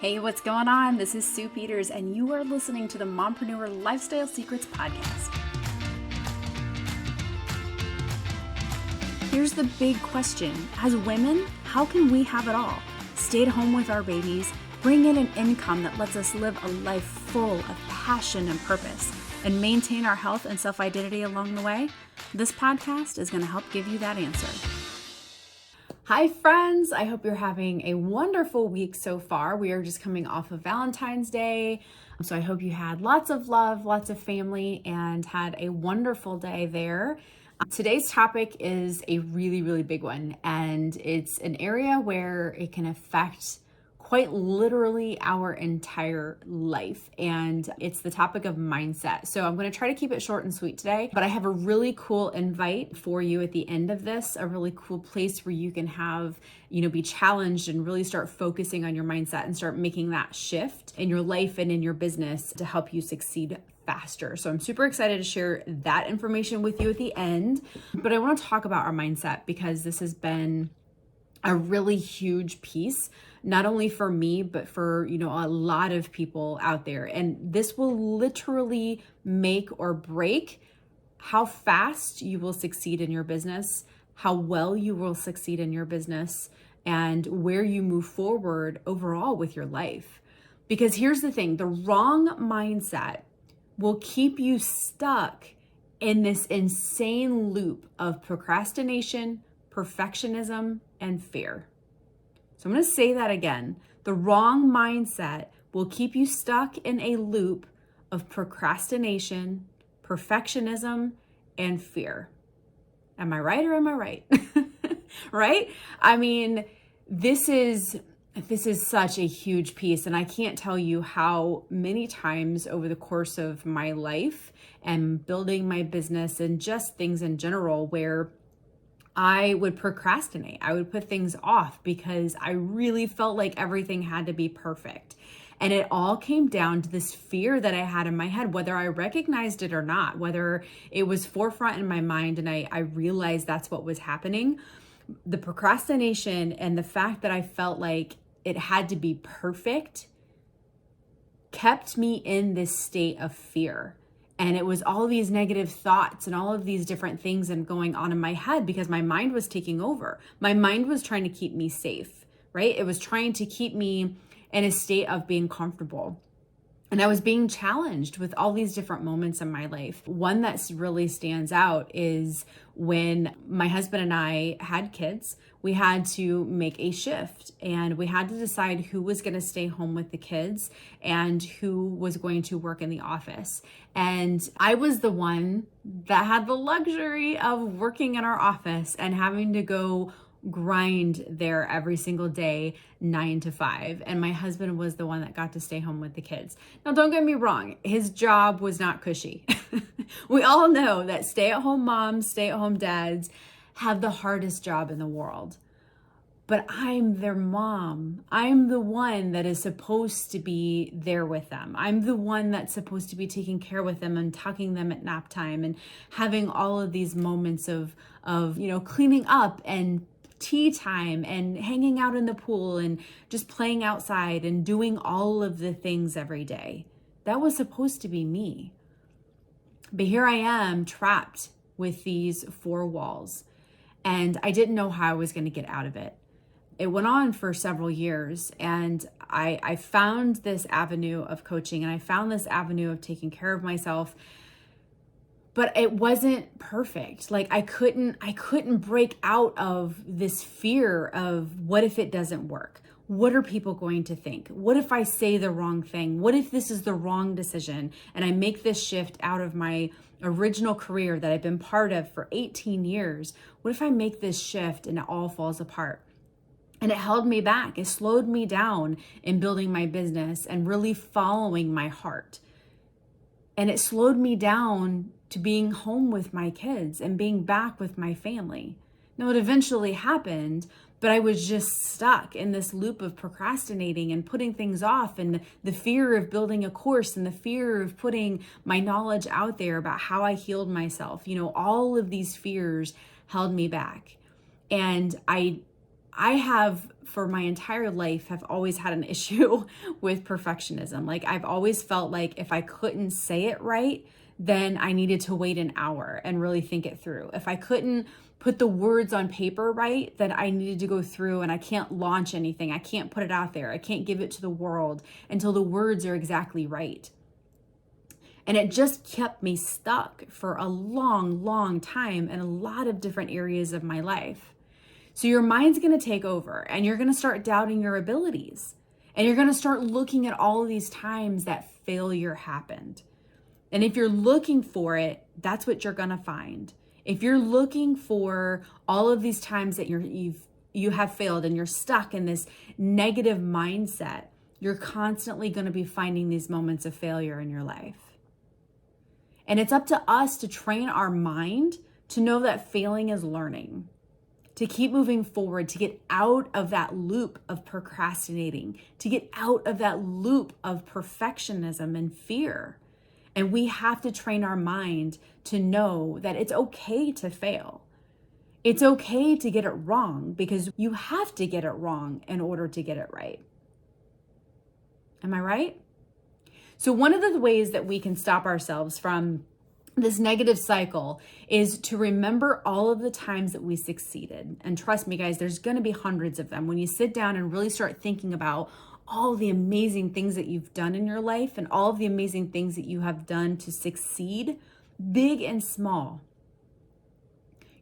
Hey, what's going on? This is Sue Peters, and you are listening to the Mompreneur Lifestyle Secrets Podcast. Here's the big question. As women, how can we have it all? Stay at home with our babies, bring in an income that lets us live a life full of passion and purpose, and maintain our health and self-identity along the way? This podcast is going to help give you that answer. Hi friends, I hope you're having a wonderful week so far. We are just coming off of Valentine's Day. So I hope you had lots of love, lots of family, and had a wonderful day there. Today's topic is a really big one, and it's an area where it can affect quite literally our entire life. And it's the topic of mindset. So I'm going to try to keep it short and sweet today, but I have a really cool invite for you at the end of this, a really cool place where you can have, be challenged and really start focusing on your mindset and start making that shift in your life and in your business to help you succeed faster. So I'm super excited to share that information with you at the end, but I want to talk about our mindset because this has been a really huge piece, not only for me, but for, a lot of people out there. And this will literally make or break how fast you will succeed in your business, how well you will succeed in your business, and where you move forward overall with your life. Because here's the thing, the wrong mindset will keep you stuck in this insane loop of procrastination, perfectionism, and fear. So I'm going to say that again. The wrong mindset will keep you stuck in a loop of procrastination, perfectionism, and fear. Am I right or am I right? Right? I mean, this is such a huge piece, and I can't tell you how many times over the course of my life and building my business and just things in general where I would procrastinate. I would put things off because I really felt like everything had to be perfect. And it all came down to this fear that I had in my head, whether I recognized it or not, whether it was forefront in my mind and I realized that's what was happening. The procrastination and the fact that I felt like it had to be perfect kept me in this state of fear. And it was all these negative thoughts and all of these different things and going on in my head because my mind was taking over. My mind was trying to keep me safe, right? It was trying to keep me in a state of being comfortable. And I was being challenged with all these different moments in my life. One that really stands out is when my husband and I had kids. We had to make a shift and we had to decide who was going to stay home with the kids and who was going to work in the office. And I was the one that had the luxury of working in our office and having to go grind there every single day, 9 to 5. And my husband was the one that got to stay home with the kids. Now, don't get me wrong. His job was not cushy. We all know that stay-at-home moms, stay-at-home dads have the hardest job in the world. But I'm their mom. I'm the one that is supposed to be there with them. I'm the one that's supposed to be taking care with them and tucking them at nap time and having all of these moments of cleaning up and tea time and hanging out in the pool and just playing outside and doing all of the things every day. That was supposed to be me. But here I am trapped with these four walls, and I didn't know how I was going to get out of it. It went on for several years, and I found this avenue of coaching and I found this avenue of taking care of myself. But it wasn't perfect. Like I couldn't break out of this fear of what if it doesn't work? What are people going to think? What if I say the wrong thing? What if this is the wrong decision and I make this shift out of my original career that I've been part of for 18 years? What if I make this shift and it all falls apart? And it held me back. It slowed me down in building my business and really following my heart. And it slowed me down to being home with my kids and being back with my family. Now, it eventually happened, but I was just stuck in this loop of procrastinating and putting things off and the fear of building a course and the fear of putting my knowledge out there about how I healed myself. All of these fears held me back. And I I have, for my entire life, have always had an issue with perfectionism. Like, I've always felt like if I couldn't say it right, then I needed to wait an hour and really think it through. If I couldn't put the words on paper right, then I needed to go through, and I can't launch anything. I can't put it out there. I can't give it to the world until the words are exactly right. And it just kept me stuck for a long, long time in a lot of different areas of my life. So your mind's going to take over, and you're going to start doubting your abilities. And you're going to start looking at all of these times that failure happened. And if you're looking for it, that's what you're going to find. If you're looking for all of these times that you have failed and you're stuck in this negative mindset, you're constantly going to be finding these moments of failure in your life. And it's up to us to train our mind to know that failing is learning, to keep moving forward, to get out of that loop of procrastinating, to get out of that loop of perfectionism and fear. And we have to train our mind to know that it's okay to fail. It's okay to get it wrong, because you have to get it wrong in order to get it right. Am I right? So one of the ways that we can stop ourselves from this negative cycle is to remember all of the times that we succeeded. And trust me, guys, there's going to be hundreds of them. When you sit down and really start thinking about all the amazing things that you've done in your life and all of the amazing things that you have done to succeed, big and small,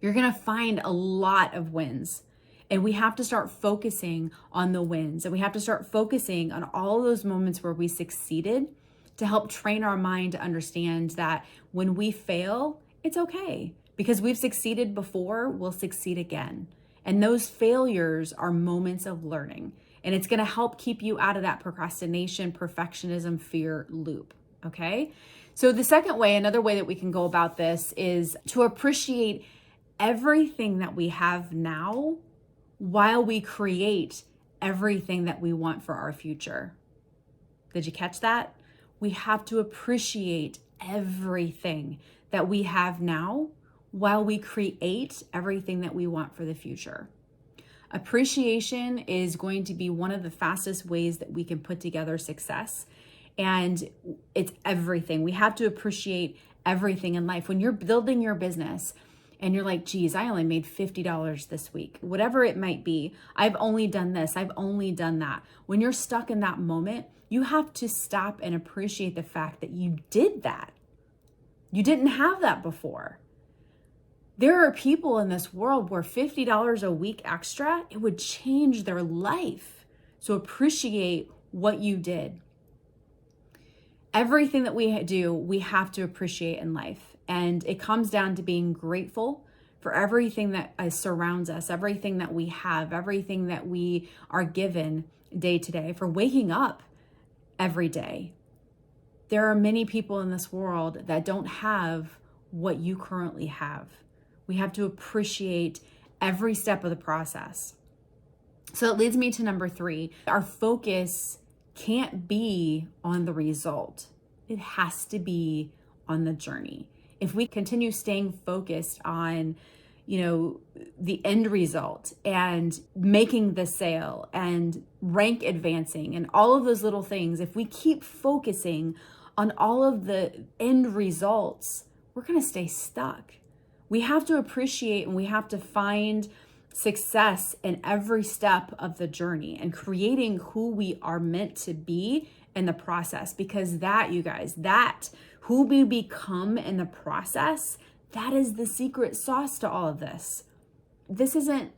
you're going to find a lot of wins. And we have to start focusing on the wins. And we have to start focusing on all those moments where we succeeded, to help train our mind to understand that when we fail, it's okay, because we've succeeded before, we'll succeed again. And those failures are moments of learning. And it's going to help keep you out of that procrastination, perfectionism, fear loop. Okay. So the second way, another way that we can go about this, is to appreciate everything that we have now while we create everything that we want for our future. Did you catch that? We have to appreciate everything that we have now while we create everything that we want for the future. Appreciation is going to be one of the fastest ways that we can put together success. And it's everything. We have to appreciate everything in life. When you're building your business and you're like, geez, I only made $50 this week, whatever it might be. I've only done this. I've only done that. When you're stuck in that moment, you have to stop and appreciate the fact that you did that. You didn't have that before. There are people in this world where $50 a week extra, it would change their life. So appreciate what you did. Everything that we do, we have to appreciate in life. And it comes down to being grateful for everything that surrounds us, everything that we have, everything that we are given day to day, for waking up every day. There are many people in this world that don't have what you currently have. We have to appreciate every step of the process. So it leads me to number 3. Our focus can't be on the result. It has to be on the journey. If we continue staying focused on, the end result and making the sale and rank advancing and all of those little things, if we keep focusing on all of the end results, we're going to stay stuck. We have to appreciate and we have to find success in every step of the journey and creating who we are meant to be in the process, because that, you guys, that who we become in the process, that is the secret sauce to all of this. This isn't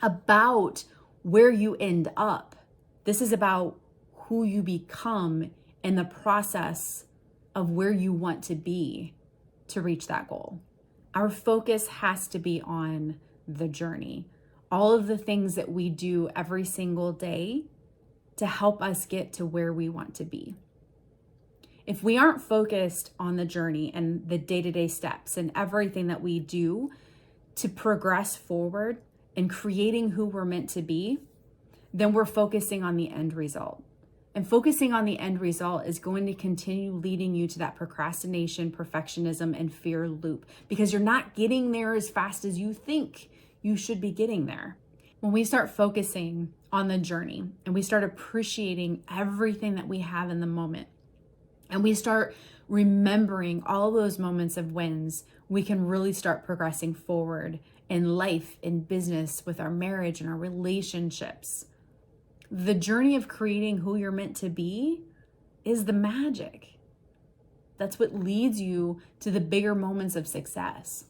about where you end up. This is about who you become in the process of where you want to be to reach that goal. Our focus has to be on the journey. All of the things that we do every single day to help us get to where we want to be. If we aren't focused on the journey and the day-to-day steps and everything that we do to progress forward and creating who we're meant to be, then we're focusing on the end result. And focusing on the end result is going to continue leading you to that procrastination, perfectionism, and fear loop, because you're not getting there as fast as you think you should be getting there. When we start focusing on the journey and we start appreciating everything that we have in the moment, and we start remembering all those moments of wins, we can really start progressing forward in life, in business, with our marriage and our relationships. The journey of creating who you're meant to be is the magic. That's what leads you to the bigger moments of success.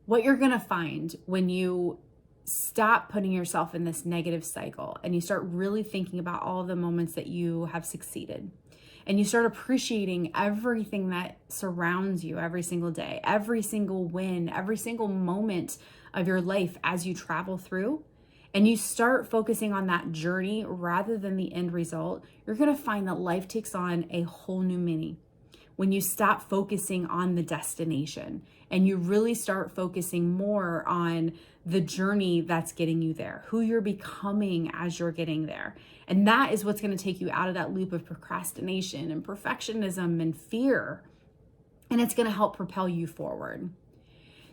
What you're going to find when you stop putting yourself in this negative cycle and you start really thinking about all the moments that you have succeeded, and you start appreciating everything that surrounds you every single day, every single win, every single moment of your life as you travel through, and you start focusing on that journey rather than the end result, you're going to find that life takes on a whole new meaning. When you stop focusing on the destination and you really start focusing more on the journey that's getting you there, who you're becoming as you're getting there. And that is what's going to take you out of that loop of procrastination and perfectionism and fear. And it's going to help propel you forward.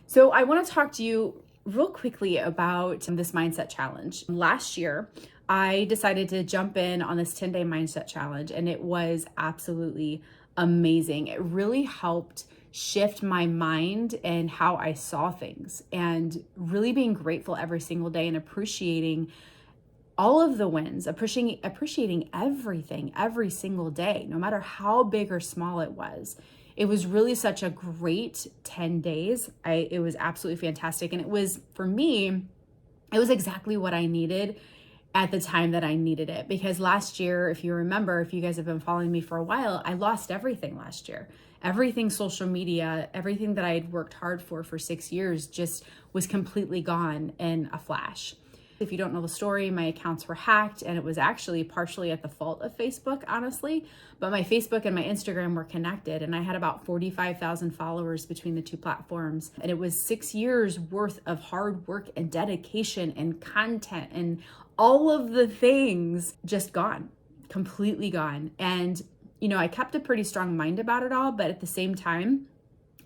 So I want to talk to you real quickly about this mindset challenge. Last year, I decided to jump in on this 10-day mindset challenge, and it was absolutely amazing. It really helped shift my mind and how I saw things, and really being grateful every single day and appreciating all of the wins, appreciating everything every single day, no matter how big or small it was. It was really such a great 10 days. It was absolutely fantastic. And it was, for me, it was exactly what I needed at the time that I needed it. Because last year, if you remember, if you guys have been following me for a while, I lost everything last year. Everything social media, everything that I had worked hard for 6 years just was completely gone in a flash. If you don't know the story, my accounts were hacked, and it was actually partially at the fault of Facebook, honestly. But my Facebook and my Instagram were connected, and I had about 45,000 followers between the two platforms. And it was 6 years worth of hard work and dedication and content and all of the things just gone, completely gone. And, I kept a pretty strong mind about it all, but at the same time,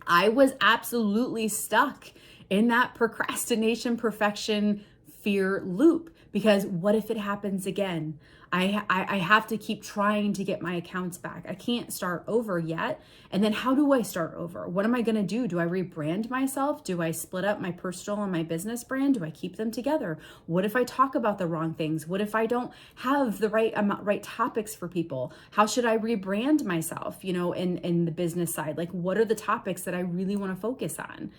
I was absolutely stuck in that procrastination, perfection, fear loop, because what if it happens again? I have to keep trying to get my accounts back. I can't start over yet. And then how do I start over? What am I going to do? Do I rebrand myself? Do I split up my personal and my business brand? Do I keep them together? What if I talk about the wrong things? What if I don't have the right topics for people? How should I rebrand myself, in the business side? Like, what are the topics that I really want to focus on?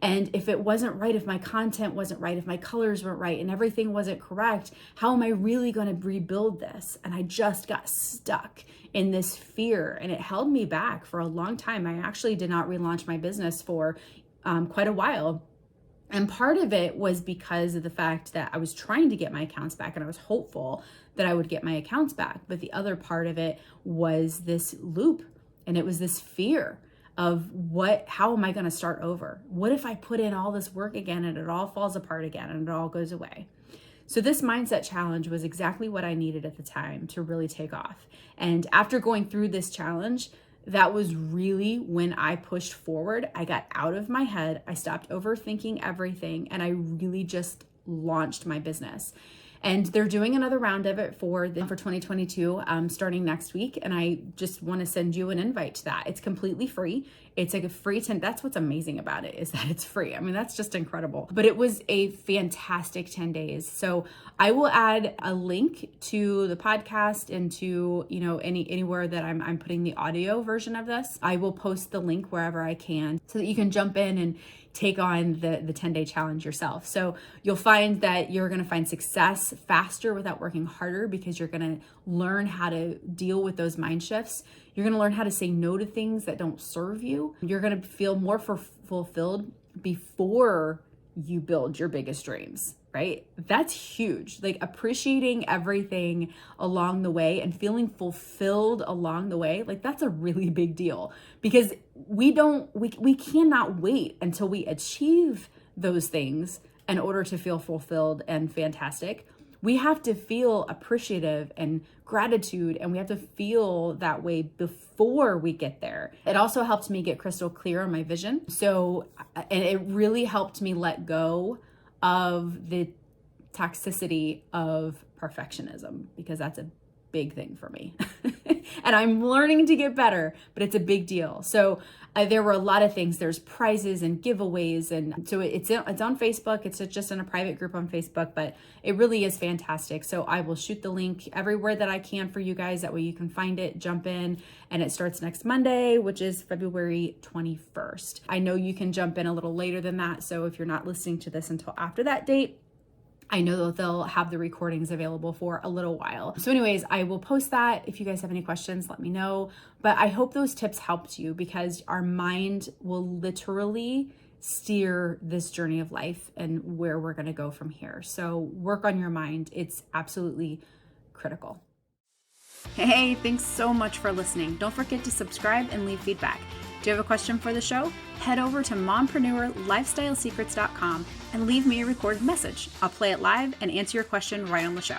And if it wasn't right, if my content wasn't right, if my colors weren't right and everything wasn't correct, how am I really going to rebuild this? And I just got stuck in this fear, and it held me back for a long time. I actually did not relaunch my business for quite a while. And part of it was because of the fact that I was trying to get my accounts back, and I was hopeful that I would get my accounts back. But the other part of it was this loop, and it was this fear of how am I going to start over? What if I put in all this work again and it all falls apart again and it all goes away? So this mindset challenge was exactly what I needed at the time to really take off. And after going through this challenge, that was really when I pushed forward. I got out of my head. I stopped overthinking everything, and I really just launched my business. And they're doing another round of it for 2022, starting next week. And I just want to send you an invite to that. It's completely free. It's like a free 10. That's what's amazing about it, is that it's free. I mean, that's just incredible. But it was a fantastic 10 days. So I will add a link to the podcast and to, anywhere that I'm putting the audio version of this. I will post the link wherever I can so that you can jump in and take on the 10-day challenge yourself. So you'll find that you're going to find success faster without working harder, because you're going to learn how to deal with those mind shifts. You're going to learn how to say no to things that don't serve you. You're going to feel more fulfilled before you build your biggest dreams, right? That's huge. Like, appreciating everything along the way and feeling fulfilled along the way. Like, that's a really big deal, because we cannot wait until we achieve those things in order to feel fulfilled and fantastic. We have to feel appreciative and gratitude, and we have to feel that way before we get there. It also helped me get crystal clear on my vision. And it really helped me let go of the toxicity of perfectionism, because that's a big thing for me. And I'm learning to get better, but it's a big deal. So there were a lot of things. There's prizes and giveaways. And so it's on Facebook. It's just in a private group on Facebook, but it really is fantastic. So I will shoot the link everywhere that I can for you guys. That way you can find it, jump in, and it starts next Monday, which is February 21st. I know you can jump in a little later than that. So if you're not listening to this until after that date, I know that they'll have the recordings available for a little while. So anyways, I will post that. If you guys have any questions, let me know. But I hope those tips helped you, because our mind will literally steer this journey of life and where we're going to go from here. So work on your mind. It's absolutely critical. Hey, thanks so much for listening. Don't forget to subscribe and leave feedback. Do you have a question for the show? Head over to mompreneurlifestylesecrets.com and leave me a recorded message. I'll play it live and answer your question right on the show.